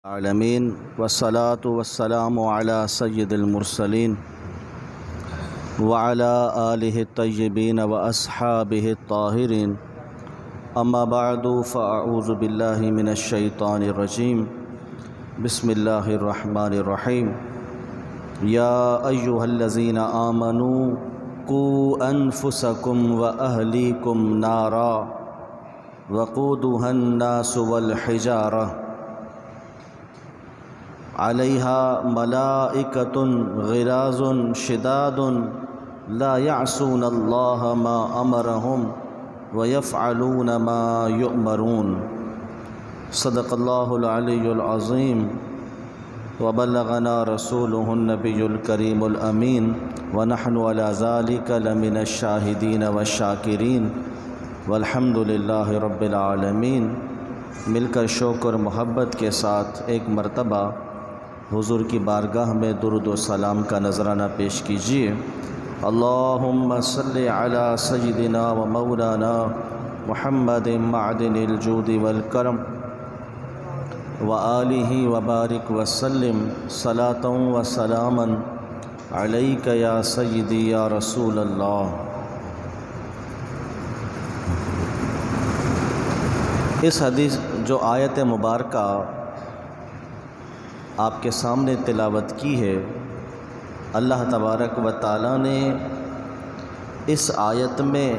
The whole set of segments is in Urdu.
العالمین والصلاة والسلام علی سید المرسلین وعلی آلہ الطیبین واصحابہ الطاہرین اما بعد فاعوذ باللہ من الشیطان الرجیم بسم اللہ الرحمن الرحیم یا ایہا الذین آمنوا قوا انفسکم واہلیکم نارا وقودها الناس والحجارہ علیہا ملائکۃ غلاظ شداد لا یعصون اللہ ما امرہم ویفعلون ما یؤمرون صدق اللہ العلی العظیم وبلغنا رسولہ النبی الکریم الامین ونحن علی ذلک لمن الشاہدین والشاکرین والحمد للہ رب العالمین۔ مل کر شوق اور محبت کے ساتھ ایک مرتبہ حضور کی بارگاہ میں درود و سلام کا نذرانہ پیش کیجیے۔ اللہم صلی علی سیدنا و مولانا محمد معدن الجود والکرم وآلہ وبارک وسلم صلاۃ و سلاما علیک یا سیدی یا رسول اللہ۔ اس حدیث جو آیت مبارکہ آپ کے سامنے تلاوت کی ہے، اللہ تبارک و تعالیٰ نے اس آیت میں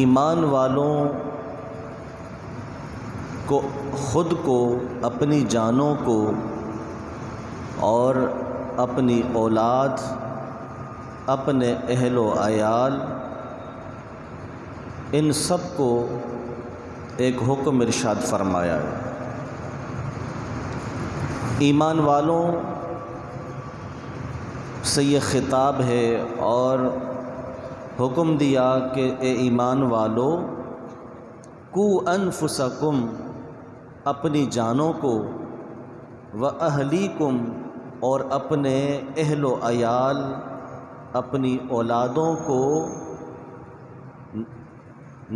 ایمان والوں کو خود کو، اپنی جانوں کو اور اپنی اولاد، اپنے اہل و عیال، ان سب کو ایک حکم ارشاد فرمایا ہے۔ ایمان والوں سے یہ خطاب ہے اور حکم دیا کہ اے ایمان والو، قوا انفسکم، اپنی جانوں کو، واہلیکم، اور اپنے اہل و عیال، اپنی اولادوں کو،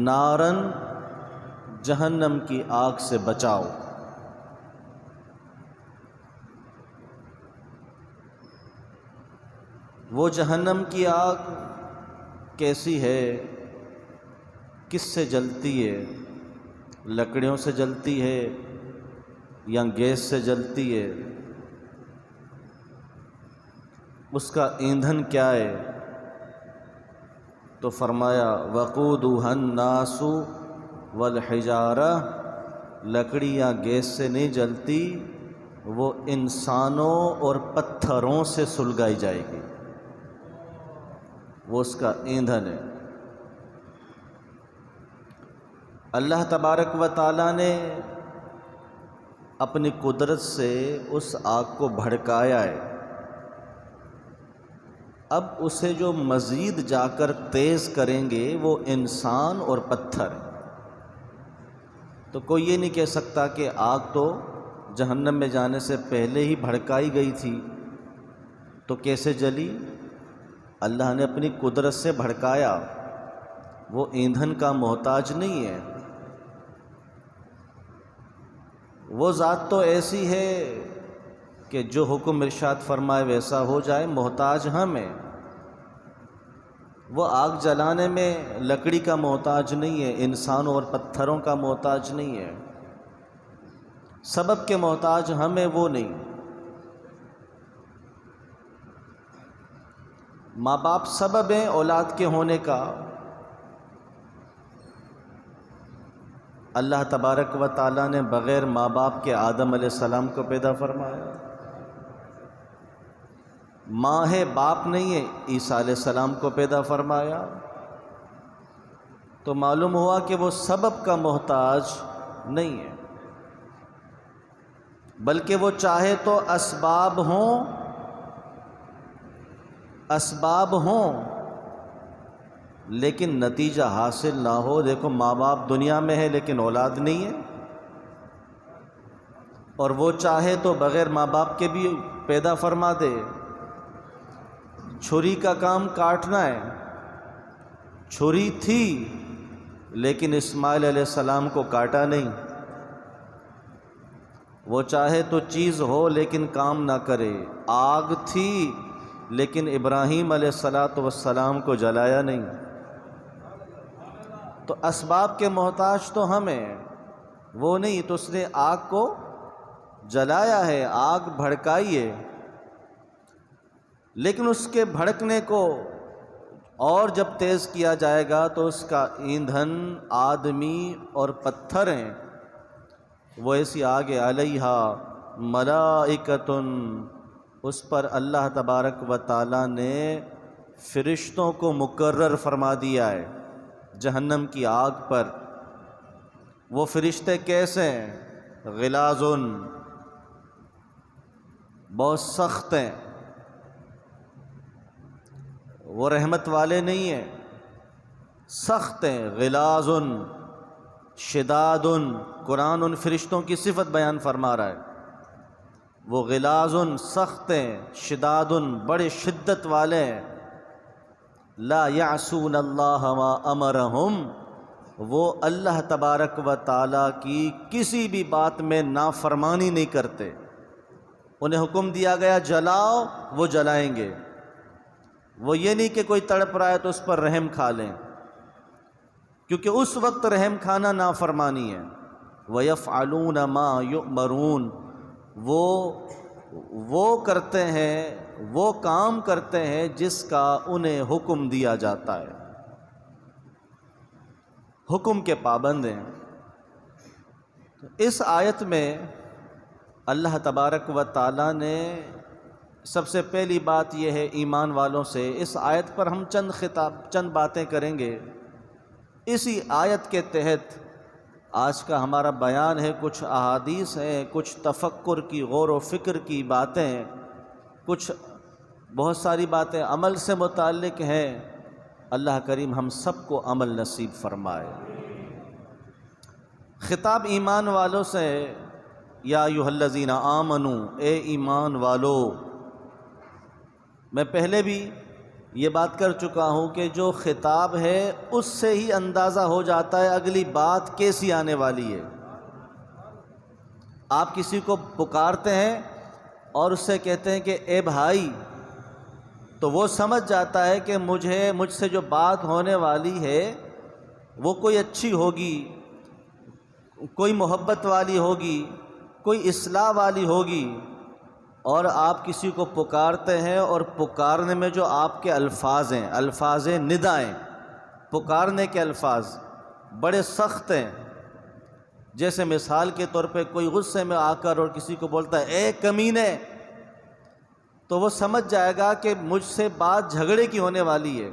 نارن، جہنم کی آگ سے بچاؤ۔ وہ جہنم کی آگ کیسی ہے، کس سے جلتی ہے؟ لکڑیوں سے جلتی ہے یا گیس سے جلتی ہے؟ اس کا ایندھن کیا ہے؟ تو فرمایا وقودها الناس والحجارہ، لکڑی یا گیس سے نہیں جلتی، وہ انسانوں اور پتھروں سے سلگائی جائے گی، وہ اس کا ایندھن ہے۔ اللہ تبارک و تعالیٰ نے اپنی قدرت سے اس آگ کو بھڑکایا ہے، اب اسے جو مزید جا کر تیز کریں گے وہ انسان اور پتھر۔ تو کوئی یہ نہیں کہہ سکتا کہ آگ تو جہنم میں جانے سے پہلے ہی بھڑکائی گئی تھی، تو کیسے جلی؟ اللہ نے اپنی قدرت سے بھڑکایا، وہ ایندھن کا محتاج نہیں ہے۔ وہ ذات تو ایسی ہے کہ جو حکم ارشاد فرمائے ویسا ہو جائے، محتاج ہم ہیں۔ وہ آگ جلانے میں لکڑی کا محتاج نہیں ہے، انسانوں اور پتھروں کا محتاج نہیں ہے۔ سبب کے محتاج ہم ہیں، وہ نہیں۔ ماں باپ سبب ہیں اولاد کے ہونے کا۔ اللہ تبارک و تعالیٰ نے بغیر ماں باپ کے آدم علیہ السلام کو پیدا فرمایا۔ ماں ہے، باپ نہیں ہے، عیسیٰ علیہ السلام کو پیدا فرمایا۔ تو معلوم ہوا کہ وہ سبب کا محتاج نہیں ہے، بلکہ وہ چاہے تو اسباب ہوں لیکن نتیجہ حاصل نہ ہو۔ دیکھو، ماں باپ دنیا میں ہے لیکن اولاد نہیں ہے، اور وہ چاہے تو بغیر ماں باپ کے بھی پیدا فرما دے۔ چھری کا کام کاٹنا ہے، چھری تھی لیکن اسماعیل علیہ السلام کو کاٹا نہیں، وہ چاہے تو چیز ہو لیکن کام نہ کرے۔ آگ تھی لیکن ابراہیم علیہ السلام کو جلایا نہیں۔ تو اسباب کے محتاج تو ہم ہیں، وہ نہیں، تو اس نے آگ کو جلایا ہے، آگ بھڑکائی ہے، لیکن اس کے بھڑکنے کو اور جب تیز کیا جائے گا تو اس کا ایندھن آدمی اور پتھر ہیں۔ وہ ایسی آگ علیہا ملائکۃ، اس پر اللہ تبارک و تعالیٰ نے فرشتوں کو مقرر فرما دیا ہے جہنم کی آگ پر۔ وہ فرشتے کیسے ہیں؟ غلاظ، بہت سخت ہیں، وہ رحمت والے نہیں ہیں، سخت ہیں، غلاظ شداد۔ قرآن ان فرشتوں کی صفت بیان فرما رہا ہے، وہ غلاظ سخت ہیں، شداد بڑے شدت والے ہیں، لا یعصون اللہ ما امرہم، وہ اللہ تبارک و تعالیٰ کی کسی بھی بات میں نافرمانی نہیں کرتے۔ انہیں حکم دیا گیا جلاؤ، وہ جلائیں گے۔ وہ یہ نہیں کہ کوئی تڑپ رہا ہے تو اس پر رحم کھا لیں، کیونکہ اس وقت رحم کھانا نافرمانی ہے۔ وَيَفْعَلُونَ مَا يُؤْمَرُونَ، وہ کرتے ہیں، وہ کام کرتے ہیں جس کا انہیں حکم دیا جاتا ہے، حکم کے پابند ہیں۔ اس آیت میں اللہ تبارک و تعالیٰ نے سب سے پہلی بات یہ ہے ایمان والوں سے، اس آیت پر ہم چند باتیں کریں گے۔ اسی آیت کے تحت آج کا ہمارا بیان ہے، کچھ احادیث ہیں، کچھ تفکر کی، غور و فکر کی باتیں، کچھ بہت ساری باتیں عمل سے متعلق ہیں۔ اللہ کریم ہم سب کو عمل نصیب فرمائے۔ خطاب ایمان والوں سے، یا ایھا الذین آمنو، اے ایمان والو۔ میں پہلے بھی یہ بات کر چکا ہوں کہ جو خطاب ہے اس سے ہی اندازہ ہو جاتا ہے اگلی بات کیسی آنے والی ہے۔ آپ کسی کو پکارتے ہیں اور اس سے کہتے ہیں کہ اے بھائی، تو وہ سمجھ جاتا ہے کہ مجھ سے جو بات ہونے والی ہے وہ کوئی اچھی ہوگی، کوئی محبت والی ہوگی، کوئی اصلاح والی ہوگی۔ اور آپ کسی کو پکارتے ہیں اور پکارنے میں جو آپ کے الفاظ ہیں، الفاظ ندائیں، پکارنے کے الفاظ بڑے سخت ہیں۔ جیسے مثال کے طور پہ کوئی غصے میں آ کر اور کسی کو بولتا ہے اے کمینے، تو وہ سمجھ جائے گا کہ مجھ سے بات جھگڑے کی ہونے والی ہے۔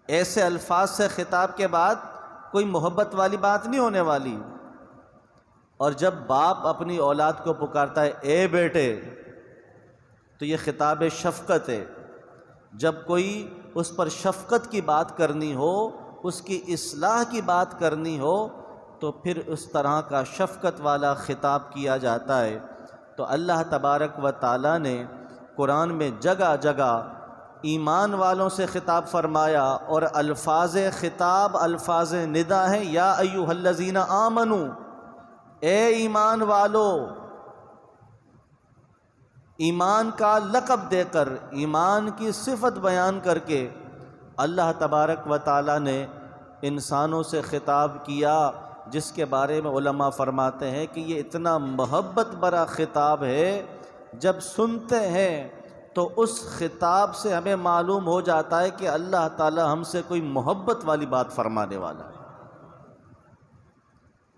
ایسے الفاظ سے خطاب کے بعد کوئی محبت والی بات نہیں ہونے والی۔ اور جب باپ اپنی اولاد کو پکارتا ہے اے بیٹے، تو یہ خطاب شفقت ہے۔ جب کوئی اس پر شفقت کی بات کرنی ہو، اس کی اصلاح کی بات کرنی ہو، تو پھر اس طرح کا شفقت والا خطاب کیا جاتا ہے۔ تو اللہ تبارک و تعالیٰ نے قرآن میں جگہ جگہ ایمان والوں سے خطاب فرمایا، اور الفاظ خطاب الفاظ ندا ہیں، یا ایھا الذین آمنو، اے ایمان والو۔ ایمان کا لقب دے کر، ایمان کی صفت بیان کر کے اللہ تبارک و تعالیٰ نے انسانوں سے خطاب کیا، جس کے بارے میں علماء فرماتے ہیں کہ یہ اتنا محبت بھرا خطاب ہے، جب سنتے ہیں تو اس خطاب سے ہمیں معلوم ہو جاتا ہے کہ اللہ تعالیٰ ہم سے کوئی محبت والی بات فرمانے والا ہے۔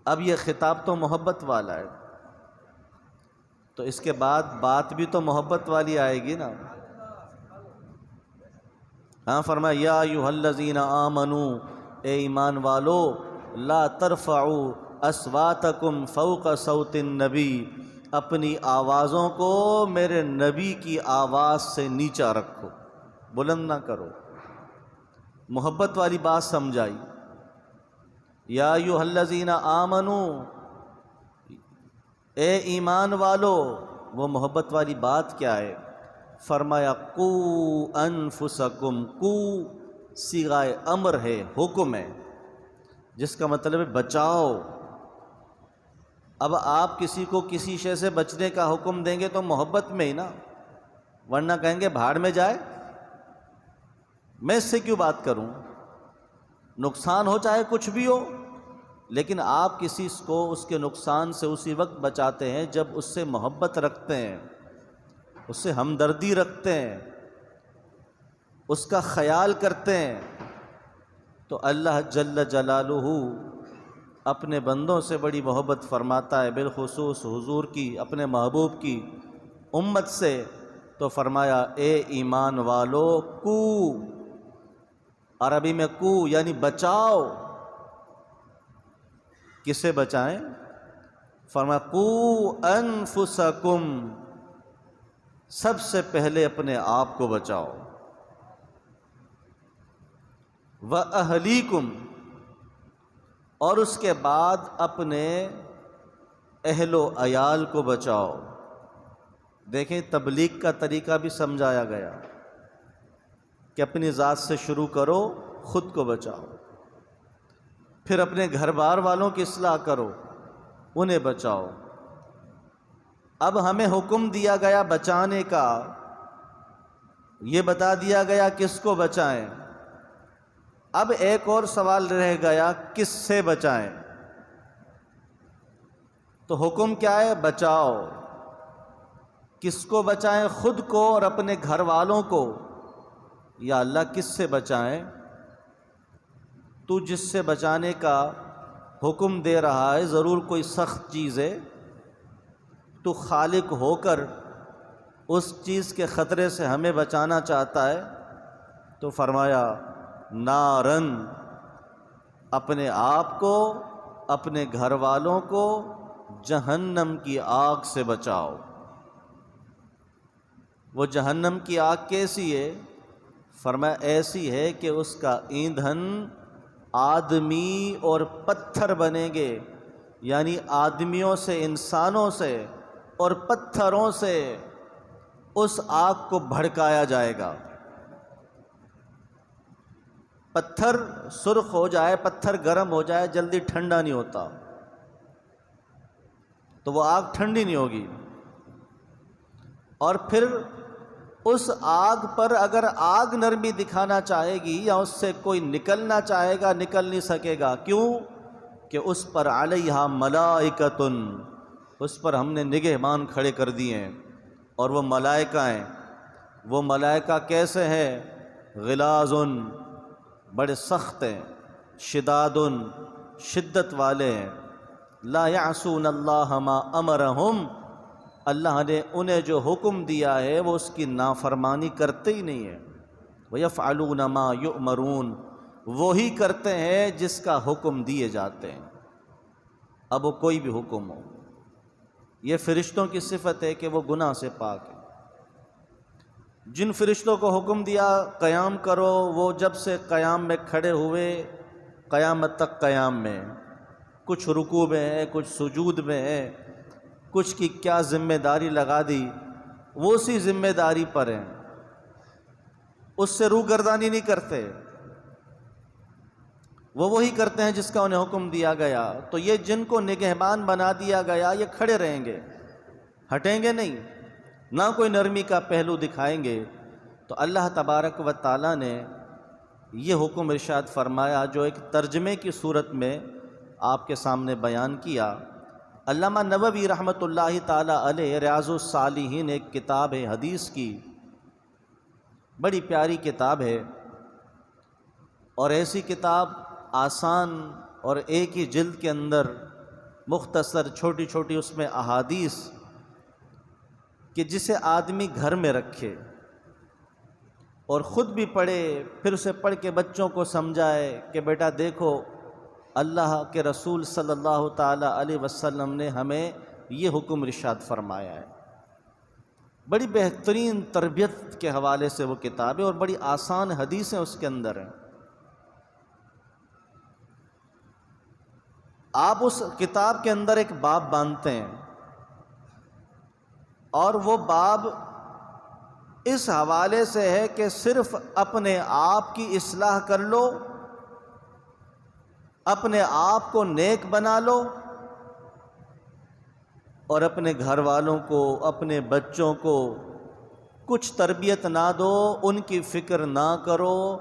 اب یہ خطاب تو محبت والا ہے، تو اس کے بعد بات بھی تو محبت والی آئے گی نا۔ ہاں فرمایا یا ایھا الذین آمنو، اے ایمان والو، لا ترفعوا اصواتکم فوق صوت النبی، اپنی آوازوں کو میرے نبی کی آواز سے نیچا رکھو، بلند نہ کرو۔ محبت والی بات سمجھائی، یا ایھا الذین آمنو، اے ایمان والو۔ وہ محبت والی بات کیا ہے؟ فرمایا قوا انفسکم، قو صیغہ امر ہے، حکم ہے، جس کا مطلب ہے بچاؤ اب آپ کسی کو کسی شے سے بچنے کا حکم دیں گے تو محبت میں ہی نا، ورنہ کہیں گے بھاڑ میں جائے، میں اس سے کیوں بات کروں، نقصان ہو چاہے کچھ بھی ہو، لیکن آپ کسی کو اس کے نقصان سے اسی وقت بچاتے ہیں جب اس سے محبت رکھتے ہیں، اس سے ہمدردی رکھتے ہیں، اس کا خیال کرتے ہیں۔ تو اللہ جل جلالہ اپنے بندوں سے بڑی محبت فرماتا ہے، بالخصوص حضور کی، اپنے محبوب کی امت سے۔ تو فرمایا اے ایمان والو، کو، عربی میں کو یعنی بچاؤ۔ کسے بچائیں؟ فرمایا قو انفسکم، سب سے پہلے اپنے آپ کو بچاؤ، وَأَهْلِيكُمْ، اور اس کے بعد اپنے اہل و عیال کو بچاؤ۔ دیکھیں تبلیغ کا طریقہ بھی سمجھایا گیا کہ اپنی ذات سے شروع کرو، خود کو بچاؤ، پھر اپنے گھر بار والوں کی اصلاح کرو، انہیں بچاؤ۔ اب ہمیں حکم دیا گیا بچانے کا، یہ بتا دیا گیا کس کو بچائیں۔ اب ایک اور سوال رہ گیا، کس سے بچائیں؟ تو حکم کیا ہے؟ بچاؤ۔ کس کو بچائیں؟ خود کو اور اپنے گھر والوں کو۔ یا اللہ کس سے بچائیں؟ تو جس سے بچانے کا حکم دے رہا ہے ضرور کوئی سخت چیز ہے، تو خالق ہو کر اس چیز کے خطرے سے ہمیں بچانا چاہتا ہے۔ تو فرمایا نارن، اپنے آپ کو، اپنے گھر والوں کو جہنم کی آگ سے بچاؤ۔ وہ جہنم کی آگ کیسی ہے؟ فرمایا ایسی ہے کہ اس کا ایندھن آدمی اور پتھر بنیں گے، یعنی آدمیوں سے، انسانوں سے اور پتھروں سے اس آگ کو بھڑکایا جائے گا۔ پتھر سرخ ہو جائے، پتھر گرم ہو جائے، جلدی ٹھنڈا نہیں ہوتا، تو وہ آگ ٹھنڈی نہیں ہوگی۔ اور پھر اس آگ پر اگر آگ نرمی دکھانا چاہے گی یا اس سے کوئی نکلنا چاہے گا، نکل نہیں سکے گا۔ کیوں؟ کہ اس پر علیہا ملائکۃ، اس پر ہم نے نگہبان کھڑے کر دیے ہیں، اور وہ ملائکہ ہیں۔ وہ ملائکہ کیسے ہیں؟ غلاظ، بڑے سخت ہیں، شداد، شدت والے ہیں، لا یعصون اللہ ما امرہم، اللہ نے انہیں جو حکم دیا ہے وہ اس کی نافرمانی کرتے ہی نہیں ہیں۔ وَيَفْعَلُونَ مَا يُؤْمَرُونَ، وہی کرتے ہیں جس کا حکم دیے جاتے ہیں، اب وہ کوئی بھی حکم ہو۔ یہ فرشتوں کی صفت ہے کہ وہ گناہ سے پاک ہے۔ جن فرشتوں کو حکم دیا قیام کرو، وہ جب سے قیام میں کھڑے ہوئے قیامت تک قیام میں، کچھ رکوع میں ہے، کچھ سجود میں ہے، کچھ کی کیا ذمہ داری لگا دی، وہ اسی ذمہ داری پر ہیں، اس سے روگردانی نہیں کرتے، وہ وہی کرتے ہیں جس کا انہیں حکم دیا گیا۔ تو یہ جن کو نگہبان بنا دیا گیا یہ کھڑے رہیں گے، ہٹیں گے نہیں، نہ کوئی نرمی کا پہلو دکھائیں گے۔ تو اللہ تبارک و تعالیٰ نے یہ حکم ارشاد فرمایا جو ایک ترجمے کی صورت میں آپ کے سامنے بیان کیا۔ علامہ نووی رحمۃ اللہ تعالیٰ علیہ ریاض الصالحین ایک کتاب ہے حدیث کی، بڑی پیاری کتاب ہے، اور ایسی کتاب آسان اور ایک ہی جلد کے اندر مختصر چھوٹی چھوٹی اس میں احادیث کہ جسے آدمی گھر میں رکھے اور خود بھی پڑھے، پھر اسے پڑھ کے بچوں کو سمجھائے کہ بیٹا دیکھو اللہ کے رسول صلی اللہ تعالیٰ علیہ وسلم نے ہمیں یہ حکم ارشاد فرمایا ہے۔ بڑی بہترین تربیت کے حوالے سے وہ کتاب ہے، اور بڑی آسان حدیثیں اس کے اندر ہیں۔ آپ اس کتاب کے اندر ایک باب باندھتے ہیں، اور وہ باب اس حوالے سے ہے کہ صرف اپنے آپ کی اصلاح کر لو، اپنے آپ کو نیک بنا لو، اور اپنے گھر والوں کو، اپنے بچوں کو کچھ تربیت نہ دو، ان کی فکر نہ کرو،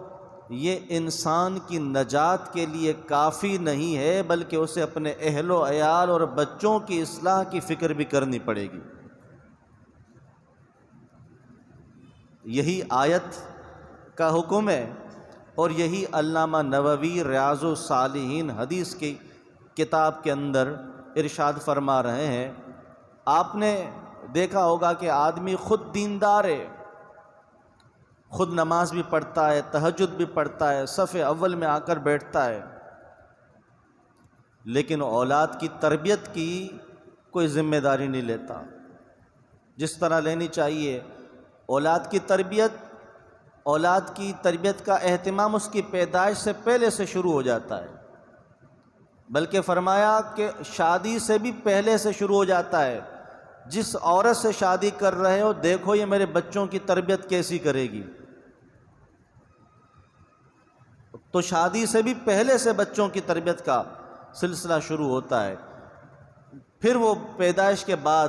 یہ انسان کی نجات کے لیے کافی نہیں ہے، بلکہ اسے اپنے اہل و عیال اور بچوں کی اصلاح کی فکر بھی کرنی پڑے گی۔ یہی آیت کا حکم ہے، اور یہی علامہ نووی ریاض الصالحین حدیث کی کتاب کے اندر ارشاد فرما رہے ہیں۔ آپ نے دیکھا ہوگا کہ آدمی خود دیندار ہے، خود نماز بھی پڑھتا ہے، تہجد بھی پڑھتا ہے، صف اول میں آ کر بیٹھتا ہے، لیکن اولاد کی تربیت کی کوئی ذمہ داری نہیں لیتا جس طرح لینی چاہیے۔ اولاد کی تربیت کا اہتمام اس کی پیدائش سے پہلے سے شروع ہو جاتا ہے، بلکہ فرمایا کہ شادی سے بھی پہلے سے شروع ہو جاتا ہے۔ جس عورت سے شادی کر رہے ہو، دیکھو یہ میرے بچوں کی تربیت کیسی کرے گی، تو شادی سے بھی پہلے سے بچوں کی تربیت کا سلسلہ شروع ہوتا ہے۔ پھر وہ پیدائش کے بعد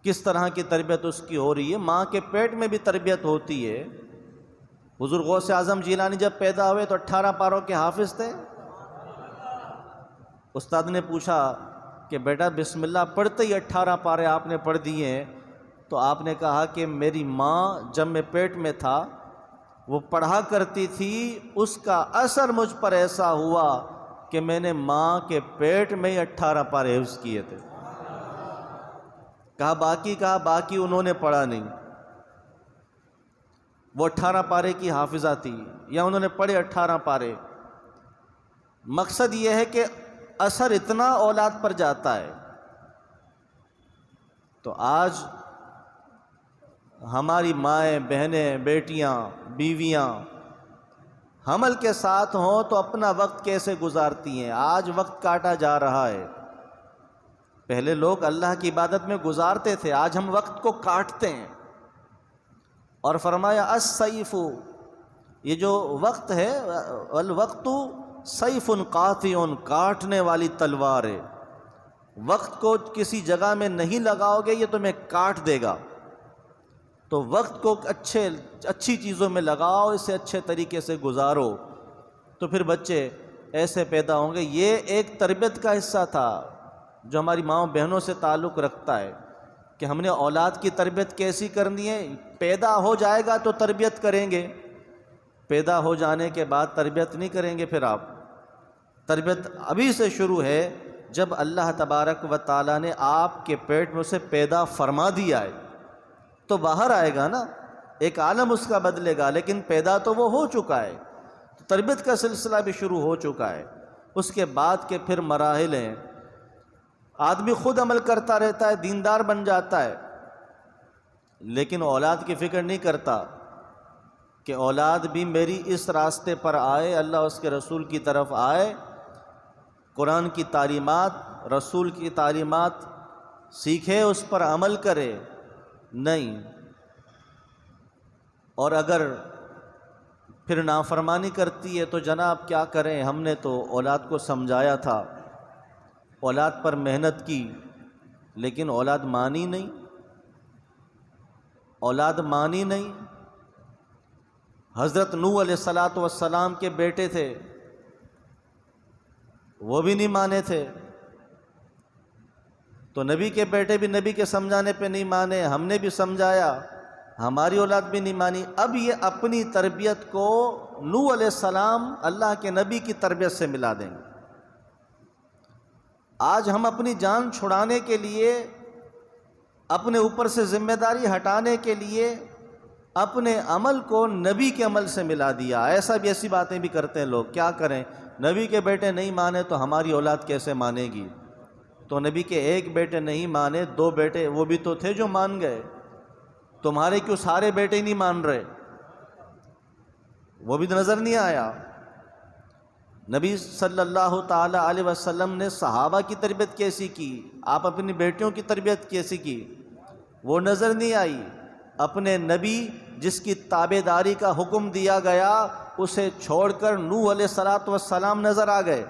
کس طرح کی تربیت اس کی ہو رہی ہے، ماں کے پیٹ میں بھی تربیت ہوتی ہے۔ حضور غوث اعظم جیلانی جب پیدا ہوئے تو 18 پاروں کے حافظ تھے۔ استاد نے پوچھا کہ بیٹا بسم اللہ پڑھتے ہی 18 پارے آپ نے پڑھ دیے ہیں، تو آپ نے کہا کہ میری ماں جب میں پیٹ میں تھا وہ پڑھا کرتی تھی، اس کا اثر مجھ پر ایسا ہوا کہ میں نے ماں کے پیٹ میں ہی 18 پارے حفظ کیے تھے۔ کہا باقی انہوں نے پڑھا نہیں، وہ 18 پارے کی حافظہ تھی یا انہوں نے پڑھے 18 پارے۔ مقصد یہ ہے کہ اثر اتنا اولاد پر جاتا ہے۔ تو آج ہماری مائیں، بہنیں، بیٹیاں، بیویاں حمل کے ساتھ ہوں تو اپنا وقت کیسے گزارتی ہیں؟ آج وقت کاٹا جا رہا ہے۔ پہلے لوگ اللہ کی عبادت میں گزارتے تھے، آج ہم وقت کو کاٹتے ہیں۔ اور فرمایا السیف، یہ جو وقت ہے، الوقت سیف قاطع، کاٹنے والی تلوار ہے۔ وقت کو کسی جگہ میں نہیں لگاؤ گے یہ تمہیں کاٹ دے گا، تو وقت کو اچھی چیزوں میں لگاؤ، اسے اچھے طریقے سے گزارو، تو پھر بچے ایسے پیدا ہوں گے۔ یہ ایک تربیت کا حصہ تھا جو ہماری ماؤں بہنوں سے تعلق رکھتا ہے کہ ہم نے اولاد کی تربیت کیسی کرنی ہے۔ پیدا ہو جائے گا تو تربیت کریں گے، پیدا ہو جانے کے بعد تربیت نہیں کریں گے۔ پھر آپ تربیت ابھی سے شروع ہے، جب اللہ تبارک و تعالیٰ نے آپ کے پیٹ میں اسے پیدا فرما دیا ہے تو باہر آئے گا نا، ایک عالم اس کا بدلے گا، لیکن پیدا تو وہ ہو چکا ہے، تو تربیت کا سلسلہ بھی شروع ہو چکا ہے۔ اس کے بعد کے پھر مراحل ہیں، آدمی خود عمل کرتا رہتا ہے، دیندار بن جاتا ہے، لیکن اولاد کی فکر نہیں کرتا کہ اولاد بھی میری اس راستے پر آئے، اللہ اس کے رسول کی طرف آئے، قرآن کی تعلیمات، رسول کی تعلیمات سیکھے، اس پر عمل کرے۔ نہیں، اور اگر پھر نافرمانی کرتی ہے تو جناب کیا کریں، ہم نے تو اولاد کو سمجھایا تھا، اولاد پر محنت کی، لیکن اولاد مانی نہیں، اولاد مانی نہیں۔ حضرت نوح علیہ السلام کے بیٹے تھے، وہ بھی نہیں مانے تھے، تو نبی کے بیٹے بھی نبی کے سمجھانے پہ نہیں مانے، ہم نے بھی سمجھایا، ہماری اولاد بھی نہیں مانی۔ اب یہ اپنی تربیت کو نوح علیہ السلام اللہ کے نبی کی تربیت سے ملا دیں گے۔ آج ہم اپنی جان چھڑانے کے لیے، اپنے اوپر سے ذمہ داری ہٹانے کے لیے اپنے عمل کو نبی کے عمل سے ملا دیا۔ ایسی باتیں بھی کرتے ہیں لوگ، کیا کریں، نبی کے بیٹے نہیں مانے تو ہماری اولاد کیسے مانے گی؟ تو نبی کے ایک بیٹے نہیں مانے، 2 بیٹے وہ بھی تو تھے جو مان گئے، تمہارے کیوں سارے بیٹے نہیں مان رہے؟ وہ بھی نظر نہیں آیا۔ نبی صلی اللہ تعالی علیہ وسلم نے صحابہ کی تربیت کیسی کی، آپ اپنی بیٹیوں کی تربیت کیسی کی، وہ نظر نہیں آئی۔ اپنے نبی جس کی تابعداری کا حکم دیا گیا، اسے چھوڑ کر نوح علیہ السلام نظر آ گئے،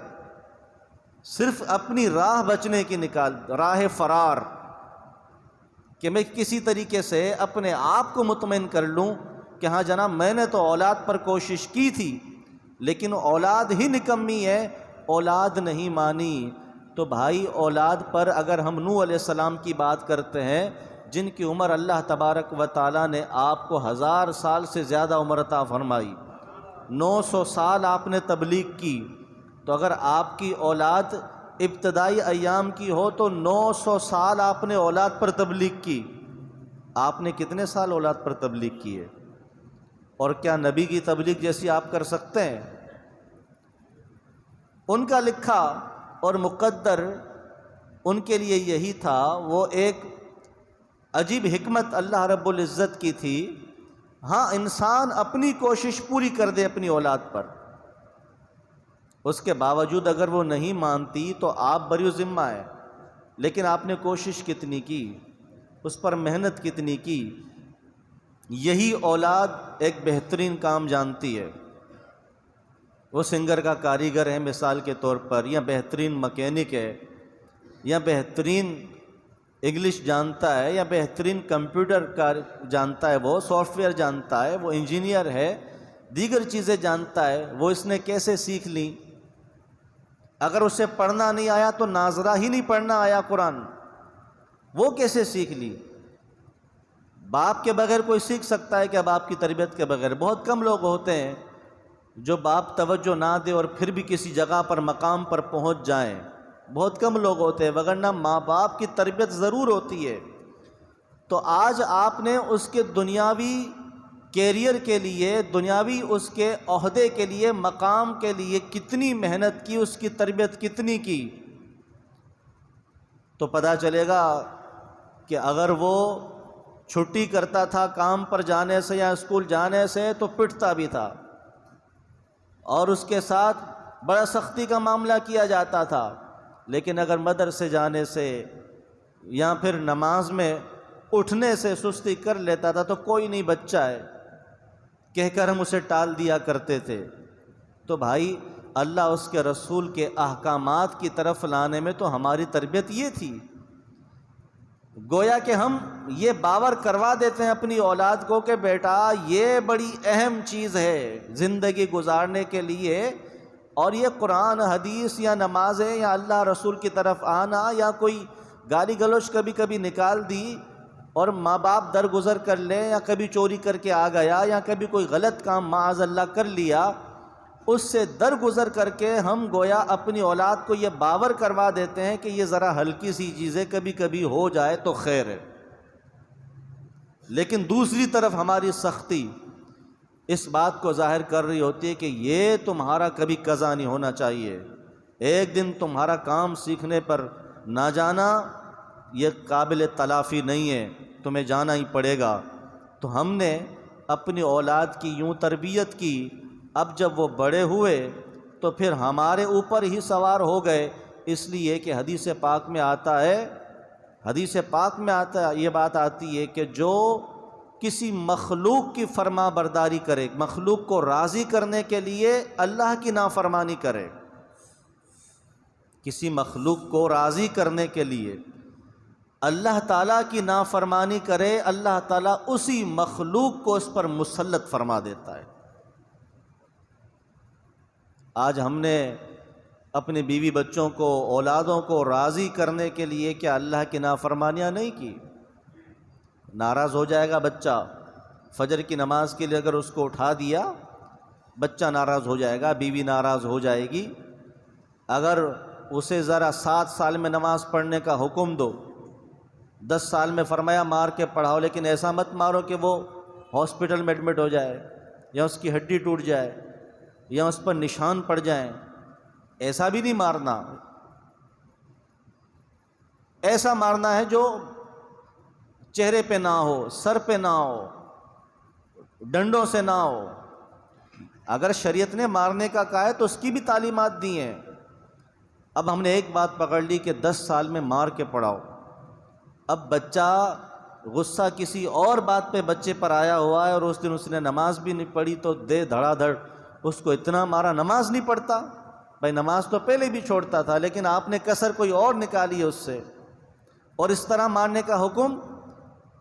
صرف اپنی راہ بچنے کی راہ فرار، کہ میں کسی طریقے سے اپنے آپ کو مطمئن کر لوں کہ ہاں جناب میں نے تو اولاد پر کوشش کی تھی لیکن اولاد ہی نکمی ہے، اولاد نہیں مانی۔ تو بھائی اولاد پر اگر ہم نوح علیہ السلام کی بات کرتے ہیں جن کی عمر اللہ تبارک و تعالیٰ نے آپ کو 1000 سال سے زیادہ عمر عطا فرمائی، 900 سال آپ نے تبلیغ کی، تو اگر آپ کی اولاد ابتدائی ایام کی ہو تو 900 سال آپ نے اولاد پر تبلیغ کی۔ آپ نے کتنے سال اولاد پر تبلیغ کی ہے؟ اور کیا نبی کی تبلیغ جیسی آپ کر سکتے ہیں؟ ان کا لکھا اور مقدر ان کے لیے یہی تھا، وہ ایک عجیب حکمت اللہ رب العزت کی تھی۔ ہاں انسان اپنی کوشش پوری کر دے اپنی اولاد پر، اس کے باوجود اگر وہ نہیں مانتی تو آپ بری ذمہ ہے، لیکن آپ نے کوشش کتنی کی، اس پر محنت کتنی کی۔ یہی اولاد ایک بہترین کام جانتی ہے، وہ سنگر کا کاریگر ہے مثال کے طور پر، یا بہترین مکینک ہے، یا بہترین انگلش جانتا ہے، یا بہترین کمپیوٹر کا جانتا ہے، وہ سافٹ ویئر جانتا ہے، وہ انجینئر ہے، دیگر چیزیں جانتا ہے، وہ اس نے کیسے سیکھ لیں؟ اگر اسے پڑھنا نہیں آیا تو ناظرہ ہی نہیں پڑھنا آیا قرآن، وہ کیسے سیکھ لی؟ باپ کے بغیر کوئی سیکھ سکتا ہے کہ باپ کی تربیت کے بغیر؟ بہت کم لوگ ہوتے ہیں جو باپ توجہ نہ دے اور پھر بھی کسی جگہ پر مقام پر پہنچ جائیں، بہت کم لوگ ہوتے ہیں، وگرنہ ماں باپ کی تربیت ضرور ہوتی ہے۔ تو آج آپ نے اس کے دنیاوی کیریئر کے لیے، دنیاوی اس کے عہدے کے لیے، مقام کے لیے کتنی محنت کی، اس کی تربیت کتنی کی، تو پتہ چلے گا کہ اگر وہ چھٹی کرتا تھا کام پر جانے سے یا اسکول جانے سے تو پٹتا بھی تھا، اور اس کے ساتھ بڑا سختی کا معاملہ کیا جاتا تھا، لیکن اگر مدرسے جانے سے یا پھر نماز میں اٹھنے سے سستی کر لیتا تھا تو کوئی نہیں بچہ ہے کہہ کر ہم اسے ٹال دیا کرتے تھے۔ تو بھائی اللہ اس کے رسول کے احکامات کی طرف لانے میں تو ہماری تربیت یہ تھی، گویا کہ ہم یہ باور کروا دیتے ہیں اپنی اولاد کو کہ بیٹا یہ بڑی اہم چیز ہے زندگی گزارنے کے لیے، اور یہ قرآن حدیث یا نمازیں یا اللہ رسول کی طرف آنا یا کوئی گالی گلوچ کبھی کبھی نکال دی اور ماں باپ درگزر کر لیں، یا کبھی چوری کر کے آ گیا، یا کبھی کوئی غلط کام معاذ اللہ کر لیا، اس سے درگزر کر کے ہم گویا اپنی اولاد کو یہ باور کروا دیتے ہیں کہ یہ ذرا ہلکی سی چیزیں کبھی کبھی ہو جائے تو خیر ہے۔ لیکن دوسری طرف ہماری سختی اس بات کو ظاہر کر رہی ہوتی ہے کہ یہ تمہارا کبھی قضا نہیں ہونا چاہیے، ایک دن تمہارا کام سیکھنے پر نہ جانا یہ قابل تلافی نہیں ہے، تمہیں جانا ہی پڑے گا۔ تو ہم نے اپنی اولاد کی یوں تربیت کی، اب جب وہ بڑے ہوئے تو پھر ہمارے اوپر ہی سوار ہو گئے، اس لیے کہ حدیث پاک میں آتا ہے، یہ بات آتی ہے کہ جو کسی مخلوق کی فرما برداری کرے، مخلوق کو راضی کرنے کے لیے اللہ کی نافرمانی کرے، کسی مخلوق کو راضی کرنے کے لیے اللہ تعالیٰ کی نافرمانی کرے، اللہ تعالیٰ اسی مخلوق کو اس پر مسلط فرما دیتا ہے۔ آج ہم نے اپنے بیوی بچوں کو، اولادوں کو راضی کرنے کے لیے کیا اللہ کی نافرمانیاں نہیں کی؟ ناراض ہو جائے گا بچہ، فجر کی نماز کے لیے اگر اس کو اٹھا دیا، بچہ ناراض ہو جائے گا، بیوی ناراض ہو جائے گی۔ اگر اسے ذرا 7 سال میں نماز پڑھنے کا حکم دو، 10 سال میں فرمایا مار کے پڑھاؤ، لیکن ایسا مت مارو کہ وہ ہاسپٹل میں ایڈمٹ ہو جائے، یا اس کی ہڈی ٹوٹ جائے، یا اس پر نشان پڑ جائیں، ایسا بھی نہیں مارنا۔ ایسا مارنا ہے جو چہرے پہ نہ ہو، سر پہ نہ ہو، ڈنڈوں سے نہ ہو۔ اگر شریعت نے مارنے کا کہا ہے تو اس کی بھی تعلیمات دی ہیں۔ اب ہم نے ایک بات پکڑ لی کہ 10 سال میں مار کے پڑھاؤ، اب بچہ غصہ کسی اور بات پہ بچے پر آیا ہوا ہے اور اس دن اس نے نماز بھی نہیں پڑھی تو دے دھڑا دھڑ اس کو اتنا مارا، نماز نہیں پڑھتا، بھائی نماز تو پہلے بھی چھوڑتا تھا، لیکن آپ نے کسر کوئی اور نکالی ہے اس سے، اور اس طرح ماننے کا حکم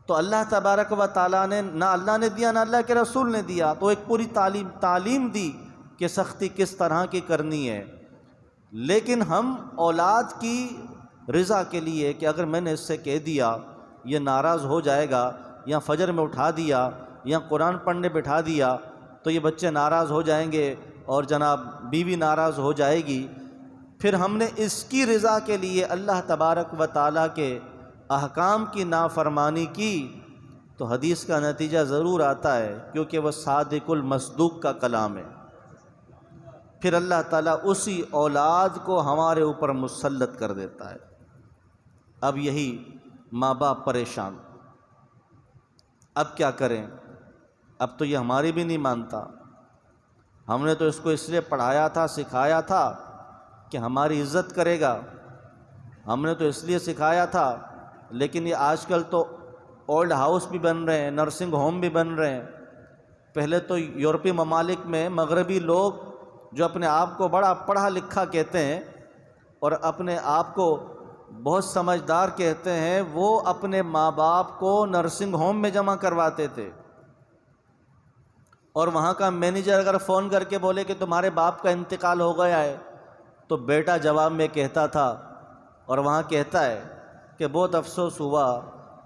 تو اللہ تبارک و تعالیٰ نے نہ اللہ نے دیا نہ اللہ کے رسول نے دیا، تو ایک پوری تعلیم دی کہ سختی کس طرح کی کرنی ہے۔ لیکن ہم اولاد کی رضا کے لیے کہ اگر میں نے اس سے کہہ دیا یہ ناراض ہو جائے گا، یا فجر میں اٹھا دیا یا قرآن پڑھنے بٹھا دیا تو یہ بچے ناراض ہو جائیں گے اور جناب بیوی ناراض ہو جائے گی، پھر ہم نے اس کی رضا کے لیے اللہ تبارک و تعالیٰ کے احکام کی نافرمانی کی تو حدیث کا نتیجہ ضرور آتا ہے، کیونکہ وہ صادق المصدوق کا کلام ہے۔ پھر اللہ تعالیٰ اسی اولاد کو ہمارے اوپر مسلط کر دیتا ہے۔ اب یہی ماں باپ پریشان، اب کیا کریں؟ اب تو یہ ہماری بھی نہیں مانتا۔ ہم نے تو اس کو اس لیے پڑھایا تھا، سکھایا تھا کہ ہماری عزت کرے گا، ہم نے تو اس لیے سکھایا تھا، لیکن یہ آج کل تو اولڈ ہاؤس بھی بن رہے ہیں، نرسنگ ہوم بھی بن رہے ہیں۔ پہلے تو یورپی ممالک میں مغربی لوگ جو اپنے آپ کو بڑا پڑھا لکھا کہتے ہیں اور اپنے آپ کو بہت سمجھدار کہتے ہیں، وہ اپنے ماں باپ کو نرسنگ ہوم میں جمع کرواتے تھے، اور وہاں کا مینیجر اگر فون کر کے بولے کہ تمہارے باپ کا انتقال ہو گیا ہے تو بیٹا جواب میں کہتا تھا، اور وہاں کہتا ہے کہ بہت افسوس ہوا،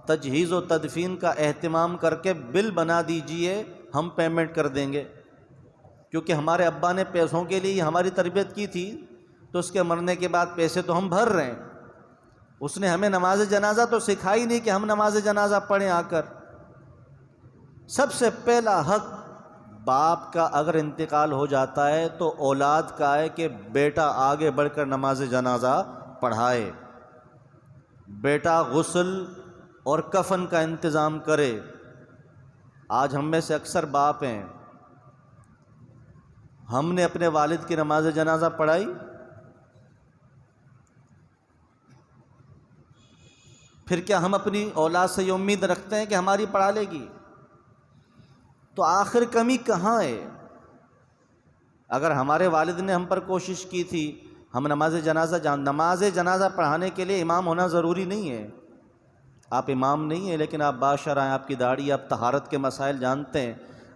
تجہیز و تدفین کا اہتمام کر کے بل بنا دیجئے، ہم پیمنٹ کر دیں گے، کیونکہ ہمارے ابا نے پیسوں کے لیے ہماری تربیت کی تھی، تو اس کے مرنے کے بعد پیسے تو ہم بھر رہے ہیں۔ اس نے ہمیں نماز جنازہ تو سکھائی نہیں کہ ہم نماز جنازہ پڑھیں آ کر۔ سب سے پہلا حق باپ کا اگر انتقال ہو جاتا ہے تو اولاد کا ہے کہ بیٹا آگے بڑھ کر نماز جنازہ پڑھائے، بیٹا غسل اور کفن کا انتظام کرے۔ آج ہم میں سے اکثر باپ ہیں، ہم نے اپنے والد کی نماز جنازہ پڑھائی؟ پھر کیا ہم اپنی اولاد سے یہ امید رکھتے ہیں کہ ہماری پڑھا لے گی؟ تو آخر کمی کہاں ہے؟ اگر ہمارے والد نے ہم پر کوشش کی تھی، ہم نماز جنازہ پڑھانے کے لیے امام ہونا ضروری نہیں ہے۔ آپ امام نہیں ہیں لیکن آپ باشرع ہیں، آپ کی داڑھی، آپ طہارت کے مسائل جانتے ہیں،